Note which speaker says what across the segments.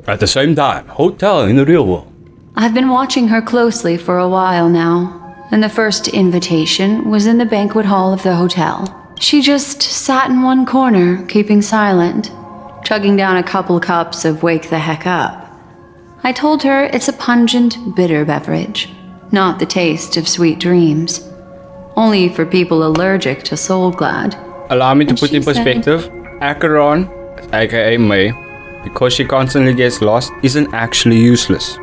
Speaker 1: At the same time, hotel in the real world.
Speaker 2: I've been watching her closely for a while now, and the first invitation was in the banquet hall of the hotel. She just sat in one corner, keeping silent, chugging down a couple cups of Wake the Heck Up. I told her it's a pungent, bitter beverage, not the taste of sweet dreams. Only for people allergic to Soul Glad.
Speaker 1: Allow me to
Speaker 2: And
Speaker 1: put
Speaker 2: she
Speaker 1: in perspective. Acheron, aka May, because she constantly gets lost, isn't actually useless.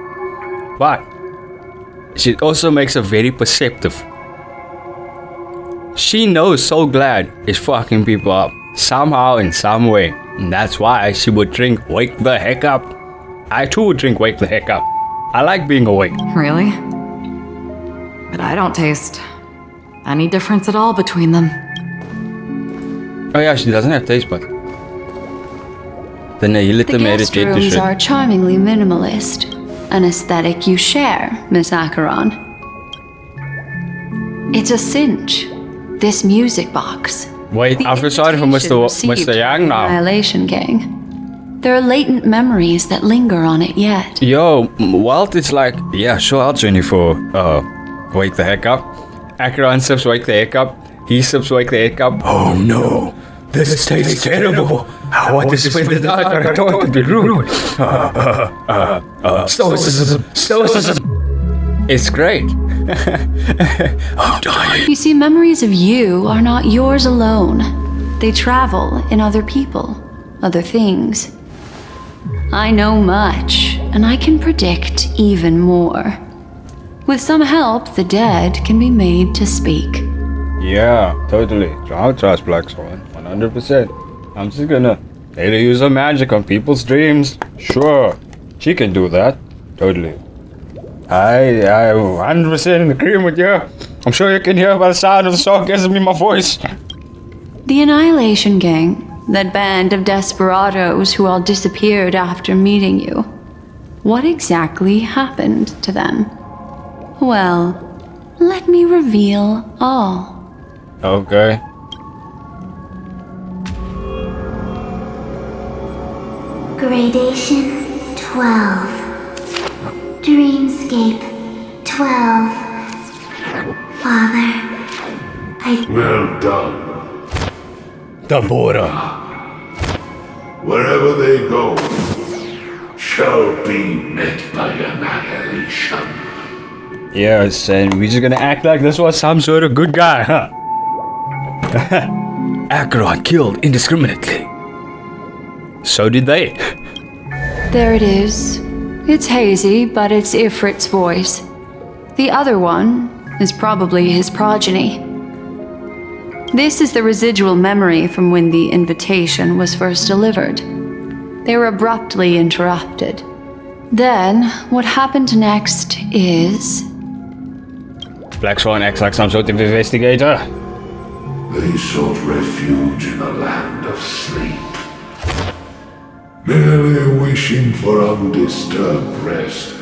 Speaker 1: But she also makes her very perceptive. She knows Soul Glad is fucking people up somehow in some way. And that's why she would drink Wake the Heck Up. I too would drink Wake the Heck Up. I like being awake.
Speaker 3: Really? But I don't taste any difference at all between them.
Speaker 1: Oh yeah, she doesn't have taste bud. The
Speaker 2: The guest rooms are charmingly minimalist, an aesthetic you share, Miss Acheron. It's a cinch. This music box.
Speaker 1: Wait, I feel sorry for Mr. Yang now.
Speaker 2: Annihilation Gang. There are latent memories that linger on it yet.
Speaker 1: Yo, Walt is like, yeah, sure, I'll join you for Wake the Heck Up. Acheron sips Wake the Heck Up. He sips Wake the Heck Up. Oh no, this tastes terrible. I want to spit it out, but I don't want to be rude. Stoicism. It's great. I'm dying.
Speaker 2: You see, memories of you are not yours alone. They travel in other people, other things. I know much, and I can predict even more. With some help, the dead can be made to speak.
Speaker 1: Yeah, totally. I'll trust Black Swan, 100%. I'm just gonna let her use her magic on people's dreams. Sure, she can do that. Totally. I'm 100% in agreement with you. I'm sure you can hear by the sound of the sarcasm in my voice.
Speaker 2: The Annihilation Gang, that band of desperados who all disappeared after meeting you. What exactly happened to them? Well, let me reveal all.
Speaker 1: Okay.
Speaker 4: Gradation 12. Dreamscape 12. Father,
Speaker 5: Well done.
Speaker 1: Tambora.
Speaker 5: Wherever they go, shall be met by annihilation.
Speaker 1: Yes, and we're just gonna act like this was some sort of good guy, huh? Acheron killed indiscriminately. So did they.
Speaker 2: There it is. It's hazy, but it's Ifrit's voice. The other one is probably his progeny. This is the residual memory from when the invitation was first delivered. They were abruptly interrupted. Then, what happened next is...
Speaker 1: Black Swan acts like some sort of investigator.
Speaker 5: They sought refuge in a land of sleep, merely wishing for undisturbed rest,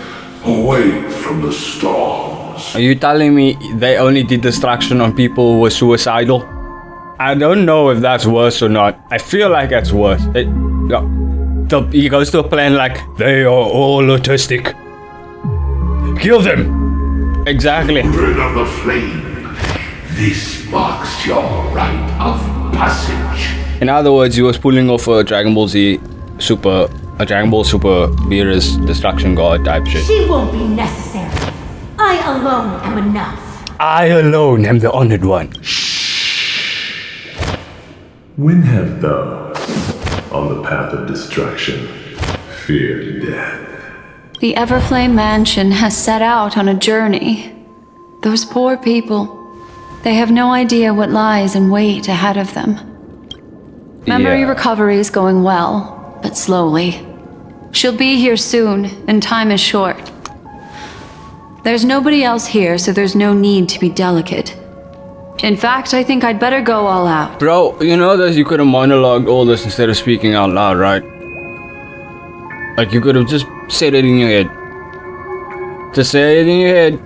Speaker 5: away from the storms.
Speaker 1: Are you telling me they only did destruction on people who were suicidal? I don't know if that's worse or not. I feel like that's worse. He goes to a plan like, they are all autistic. Kill them! Exactly.
Speaker 5: Children of the flame, this marks your rite of passage.
Speaker 1: In other words, he was pulling off a Dragon Ball Super Beerus destruction god type shit.
Speaker 6: She won't be necessary. I alone am enough.
Speaker 1: I alone am the honored one.
Speaker 7: When have thou, on the path of destruction, feared death?
Speaker 2: The Everflame Mansion has set out on a journey. Those poor people, they have no idea what lies in wait ahead of them. Memory recovery is going well, but slowly. She'll be here soon, and time is short. There's nobody else here, so there's no need to be delicate. In fact, I think I'd better go all out.
Speaker 1: Bro, you know that you could have monologued all this instead of speaking out loud, right? Like, you could have just said it in your head. Just say it in your head,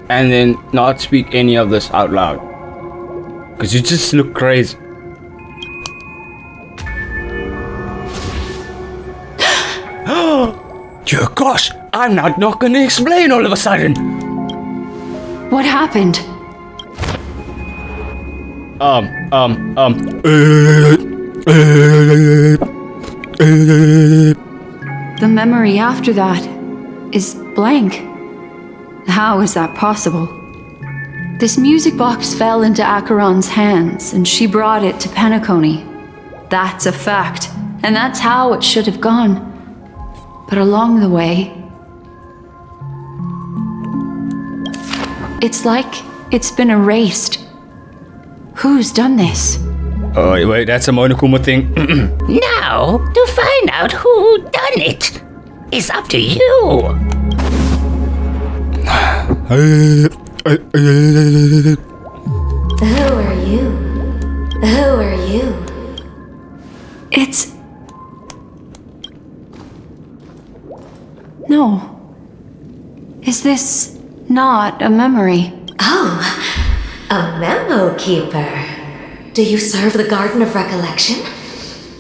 Speaker 1: and then not speak any of this out loud. Because you just look crazy. Dear gosh, I'm not gonna explain all of a sudden.
Speaker 2: What happened? The memory after that is blank. How is that possible? This music box fell into Acheron's hands, and she brought it to Penacony. That's a fact, and that's how it should have gone. But along the way, it's like it's been erased. Who's done this?
Speaker 1: Oh, wait, that's a Monokuma thing.
Speaker 8: Now, to find out who done it is up to you.
Speaker 6: Who are you? Who are you?
Speaker 2: It's... No. Is this not a memory?
Speaker 6: Oh, a memo keeper. Do you serve the Garden of Recollection?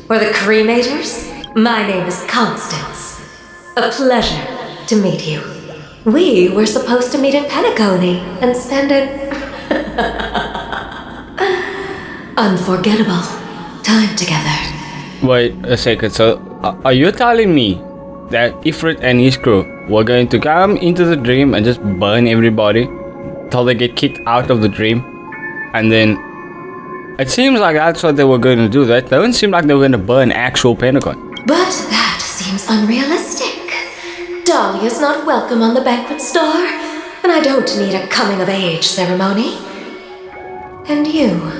Speaker 6: Or the Cremators? My name is Constance. A pleasure to meet you. We were supposed to meet in Penacony and spend an unforgettable time together.
Speaker 1: Wait a second, so are you telling me that Ifrit and his crew were going to come into the dream and just burn everybody till they get kicked out of the dream? And then it seems like that's what they were going to do. That doesn't seem like they were going to burn actual Pentagon.
Speaker 6: But that seems unrealistic. Dahlia's not welcome on the banquet star, and I don't need a coming-of-age ceremony. And you,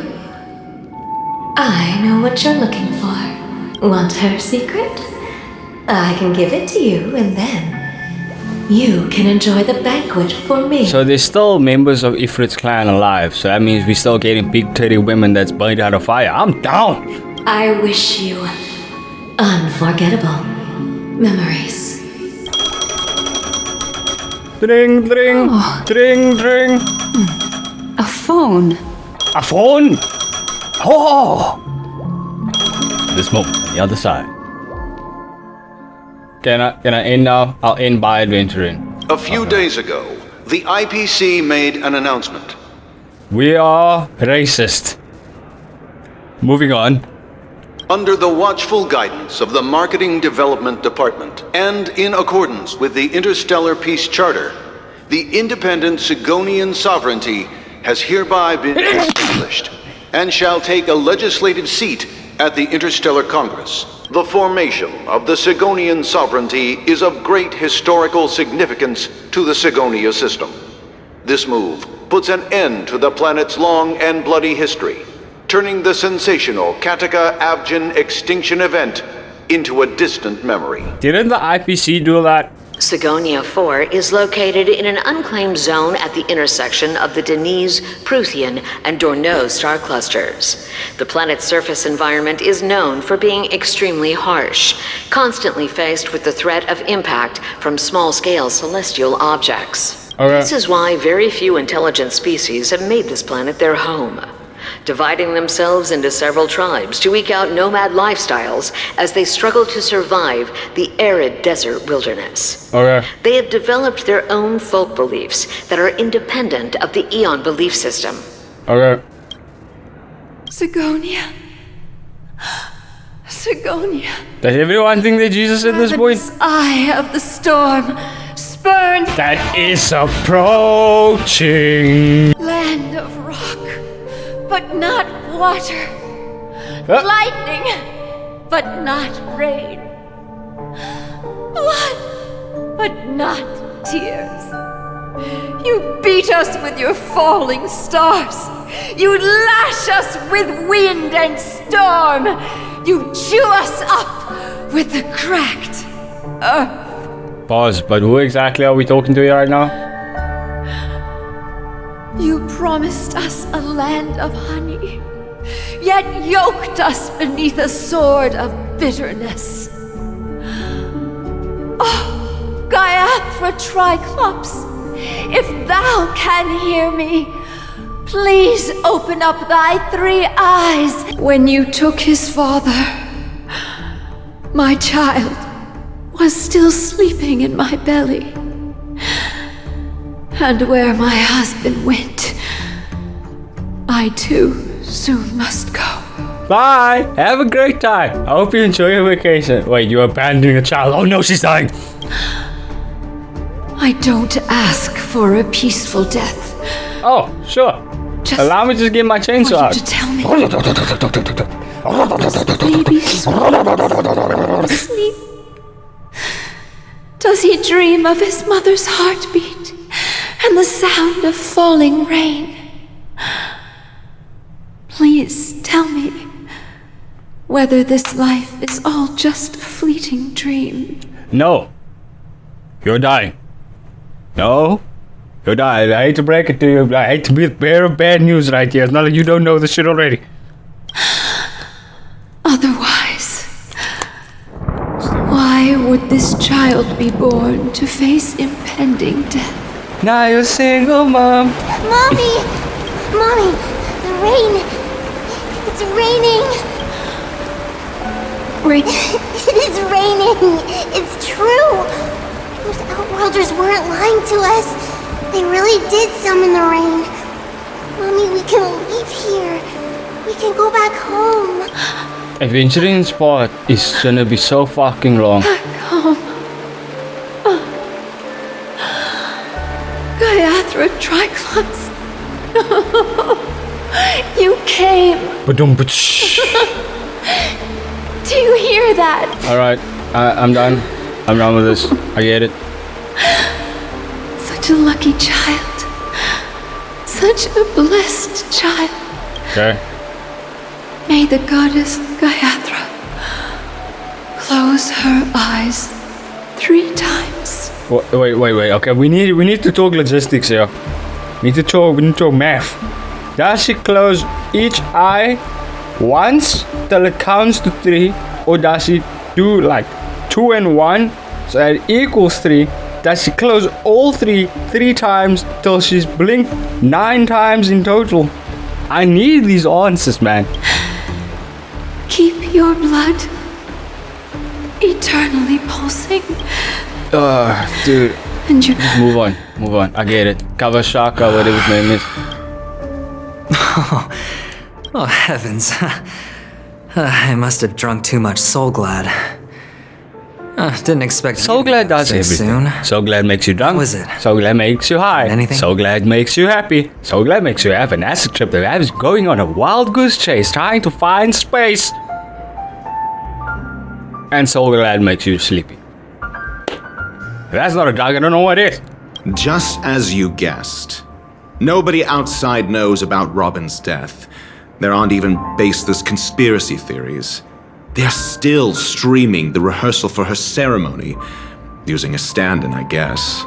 Speaker 6: I know what you're looking for. Want her secret? I can give it to you, and then you can enjoy the banquet for me.
Speaker 1: So there's still members of Ifrit's clan alive, so that means we're still getting big titty women that's burned out of fire. I'm down!
Speaker 6: I wish you unforgettable memories.
Speaker 1: Dring, dring, dring, dring.
Speaker 2: A phone.
Speaker 1: A phone? Oh! This moment on the other side. Can I end now? I'll end by adventuring.
Speaker 9: A few days ago, the IPC made an announcement.
Speaker 1: We are racist. Moving on.
Speaker 9: Under the watchful guidance of the Marketing Development Department, and in accordance with the Interstellar Peace Charter, the independent Sigonian sovereignty has hereby been established and shall take a legislative seat at the Interstellar Congress. The formation of the Sigonian sovereignty is of great historical significance to the Sigonia system. This move puts an end to the planet's long and bloody history, turning the sensational Kataka-Avgin extinction event into a distant memory.
Speaker 1: Didn't the IPC do that?
Speaker 8: Sigonia 4 is located in an unclaimed zone at the intersection of the Denise, Prothean, and Dorneau star clusters. The planet's surface environment is known for being extremely harsh, constantly faced with the threat of impact from small-scale celestial objects.
Speaker 1: Okay.
Speaker 8: This is why very few intelligent species have made this planet their home, dividing themselves into several tribes to eke out nomad lifestyles as they struggle to survive the arid desert wilderness.
Speaker 1: Okay.
Speaker 8: They have developed their own folk beliefs that are independent of the Eon belief system.
Speaker 1: Okay.
Speaker 2: Sigonia. Sigonia.
Speaker 1: Does everyone think that Jesus at this point?
Speaker 2: Eye of the storm. Spurned.
Speaker 1: That is approaching.
Speaker 2: Land of rock. But not water. Lightning, but not rain. Blood, but not tears. You beat us with your falling stars. You lash us with wind and storm. You chew us up with the cracked earth.
Speaker 1: Pause, but who exactly are we talking to here right now?
Speaker 2: You promised us a land of honey, yet yoked us beneath a sword of bitterness. Oh, Gaiathra Triclops, if thou can hear me, please open up thy 3 eyes. When you took his father, my child was still sleeping in my belly. And where my husband went, I too soon must go.
Speaker 1: Bye! Have a great time! I hope you enjoy your vacation. Wait, you're abandoning a child. Oh no, she's dying!
Speaker 2: I don't ask for a peaceful death.
Speaker 1: Oh, sure.
Speaker 2: Just
Speaker 1: Allow me to just get my chainsaw
Speaker 2: want
Speaker 1: out.
Speaker 2: you to tell me. Baby sleep. Does he dream of his mother's heartbeat and the sound of falling rain? Please tell me whether this life is all just a fleeting dream.
Speaker 1: No. You're dying. No. You're dying. I hate to break it to you, but I hate to be the bearer of bad news right here. It's not like you don't know this shit already.
Speaker 2: Otherwise, why would this child be born to face impending death?
Speaker 1: Now you're single, Mom.
Speaker 4: Mommy! Mommy! The rain! It's raining!
Speaker 2: Rain.
Speaker 4: It is raining! It's true! Those Outworlders weren't lying to us. They really did summon the rain. Mommy, we can leave here. We can go back home.
Speaker 1: Adventuring spot is gonna be so fucking long.
Speaker 2: Come. Gayatri Triclops. You came. Do you hear that?
Speaker 1: Alright, I'm done. I'm done with this. I get it.
Speaker 2: Such a lucky child. Such a blessed child.
Speaker 1: Okay.
Speaker 2: May the goddess Gayatri close her eyes 3 times.
Speaker 1: Wait. Okay, we need to talk logistics here. We need to talk math. Does she close each eye once till it counts to 3, or does she do like 2 and 1 so that equals 3? Does she close all 3 times till she's blinked 9 times in total? I need these answers, man.
Speaker 2: Keep your blood eternally pulsing.
Speaker 1: Dude.
Speaker 2: And you
Speaker 1: Move on. I get it. Kawashaka, whatever his name is.
Speaker 10: Oh, heavens. I must have drunk too much Soul Glad. Didn't expect
Speaker 1: So glad does everything.
Speaker 10: soon.
Speaker 1: So glad makes you drunk.
Speaker 10: Was it?
Speaker 1: So glad makes you high.
Speaker 10: Anything?
Speaker 1: So glad makes you happy. So glad makes you have an acid trip that has going on a wild goose chase trying to find space. And so glad makes you sleepy. If that's not a drug, I don't know what is.
Speaker 11: Just as you guessed. Nobody outside knows about Robin's death. There aren't even baseless conspiracy theories. They're still streaming the rehearsal for her ceremony, using a stand-in, I guess.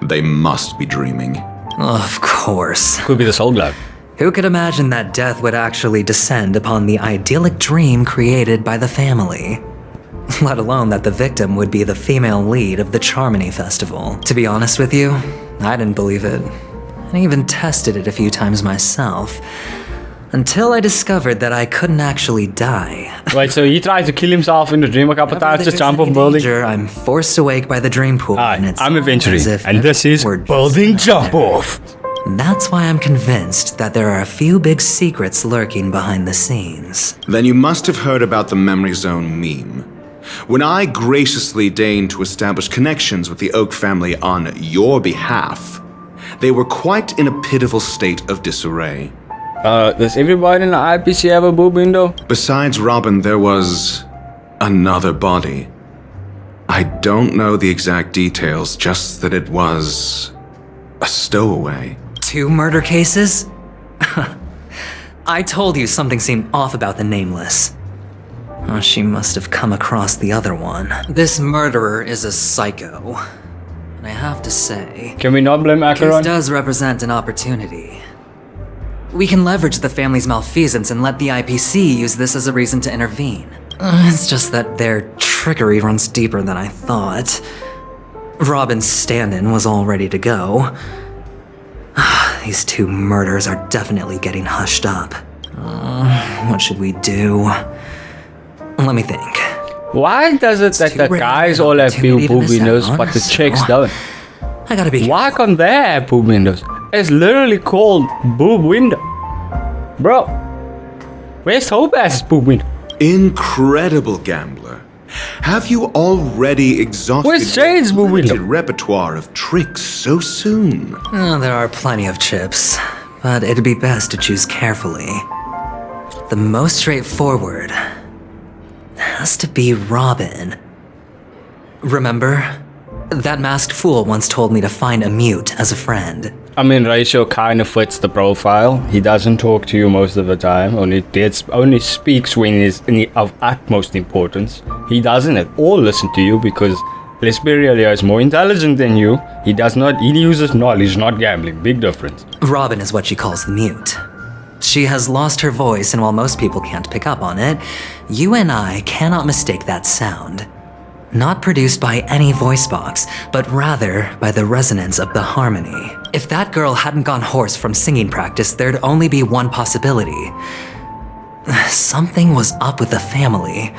Speaker 11: They must be dreaming.
Speaker 10: Of course.
Speaker 1: Could be the soul glad.
Speaker 10: Who could imagine that death would actually descend upon the idyllic dream created by the family? Let alone that the victim would be the female lead of the Charmony Festival. To be honest with you, I didn't believe it. I even tested it a few times myself. Until I discovered that I couldn't actually die.
Speaker 1: Wait, so he tried to kill himself in the dream a couple times, just jump off building?
Speaker 10: I'm forced awake by the dream pool.
Speaker 1: Hi,
Speaker 10: and it's
Speaker 1: I'm Adventuring,
Speaker 10: as if
Speaker 1: and this is
Speaker 10: we're
Speaker 1: Building Jump Off.
Speaker 10: That's why I'm convinced that there are a few big secrets lurking behind the scenes.
Speaker 11: Then you must have heard about the Memory Zone meme. When I graciously deigned to establish connections with the Oak family on your behalf, they were quite in a pitiful state of disarray.
Speaker 1: Does everybody in the IPC have a boob window?
Speaker 11: Besides Robin, there was another body. I don't know the exact details, just that it was a stowaway.
Speaker 10: 2 murder cases? I told you something seemed off about the Nameless. Oh, she must have come across the other one. This murderer is a psycho. And I have to say,
Speaker 1: Can we not blame
Speaker 10: this
Speaker 1: Acheron?
Speaker 10: does represent an opportunity. We can leverage the family's malfeasance and let the IPC use this as a reason to intervene. It's just that their trickery runs deeper than I thought. Robin's stand-in was all ready to go. These 2 murders are definitely getting hushed up. What should we do? Let me think.
Speaker 1: Why does it that the guys all have big boob windows, but the chicks don't?
Speaker 10: I gotta be.
Speaker 1: Why can't they have boob windows? It's literally called boob window. Bro, where's Topaz's boob window?
Speaker 11: Incredible gambler. Have you already exhausted
Speaker 1: Where's Jade's boob window?
Speaker 11: your repertoire of tricks so soon?
Speaker 10: Oh, there are plenty of chips, but it'd be best to choose carefully. The most straightforward has to be Robin. Remember? That masked fool once told me to find a mute as a friend.
Speaker 1: I mean, Ratio kind of fits the profile. He doesn't talk to you most of the time. Only speaks when he's of utmost importance. He doesn't at all listen to you because Lesperia is more intelligent than you. He uses knowledge, not gambling. Big difference.
Speaker 10: Robin is what she calls the mute. She has lost her voice, and while most people can't pick up on it, you and I cannot mistake that sound. Not produced by any voice box, but rather by the resonance of the harmony. If that girl hadn't gone hoarse from singing practice, there'd only be one possibility. Something was up with the family.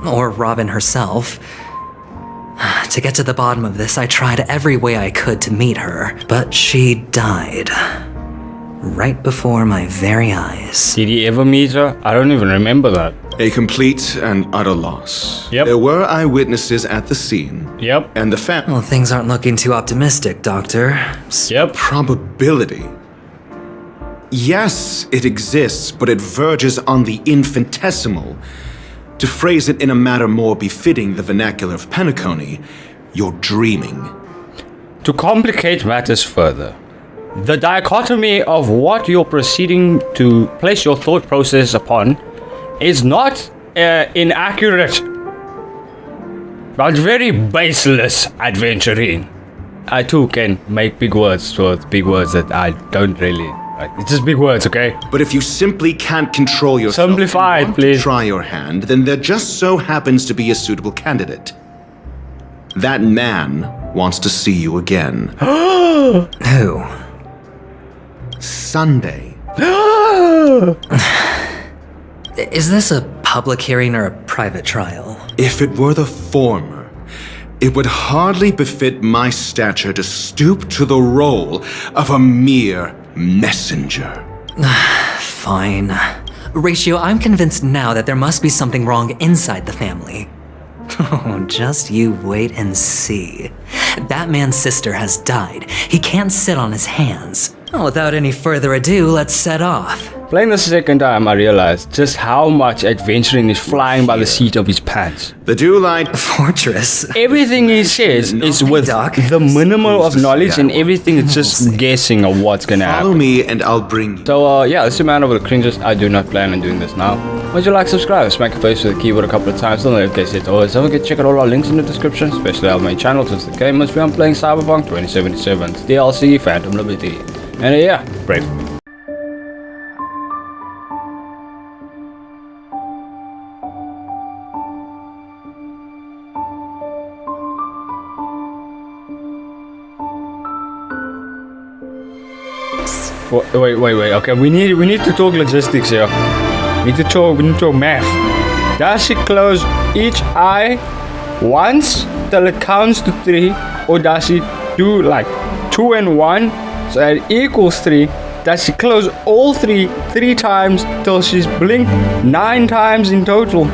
Speaker 10: Or Robin herself. To get to the bottom of this, I tried every way I could to meet her, but she died. Right before my very eyes.
Speaker 1: Did he ever meet her? I don't even remember that.
Speaker 11: A complete and utter loss.
Speaker 1: Yep.
Speaker 11: There were eyewitnesses at the scene.
Speaker 1: Yep.
Speaker 11: And the fact.
Speaker 10: Well, things aren't looking too optimistic, Doctor.
Speaker 1: Yep.
Speaker 11: Probability. Yes, it exists, but it verges on the infinitesimal. To phrase it in a manner more befitting the vernacular of Penacony, you're dreaming.
Speaker 1: To complicate matters further, the dichotomy of what you're proceeding to place your thought process upon is not inaccurate, but very baseless adventuring. I too can make big words with big words that I don't really like. It's just big words, okay?
Speaker 11: But if you simply can't control yourself,
Speaker 1: Simplify it,
Speaker 11: and want to
Speaker 1: please.
Speaker 11: try your hand, then there just so happens to be a suitable candidate. That man wants to see you again.
Speaker 10: Who?
Speaker 11: Sunday.
Speaker 10: Is this a public hearing or a private trial?
Speaker 11: If it were the former, it would hardly befit my stature to stoop to the role of a mere messenger.
Speaker 10: Fine. Ratio, I'm convinced now that there must be something wrong inside the family. Oh, just you wait and see. That man's sister has died. He can't sit on his hands. Well, without any further ado, let's set off.
Speaker 1: Playing the second time, I realized just how much adventuring is flying by the seat of his pants.
Speaker 11: The Dewlight
Speaker 10: Fortress.
Speaker 1: Everything he says is with the minimum of knowledge, and everything is just guessing of what's gonna happen.
Speaker 11: Follow me and I'll bring you.
Speaker 1: So yeah, this is Man Over the Cringes. I do not plan on doing this now. Would you like to subscribe? Smack your face with the keyboard a couple of times. Don't let it always. Don't forget to check out all our links in the description, especially our main channel, since the game must be on playing Cyberpunk 2077's DLC Phantom Liberty. And yeah, pray for me. Wait. Okay, we need to talk logistics here. We need to talk math. Does she close each eye once till it counts to 3, or does she do like 2 and 1 so that equals 3? Does she close all 3 times till she's blinked 9 times in total?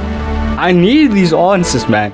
Speaker 1: I need these answers, man.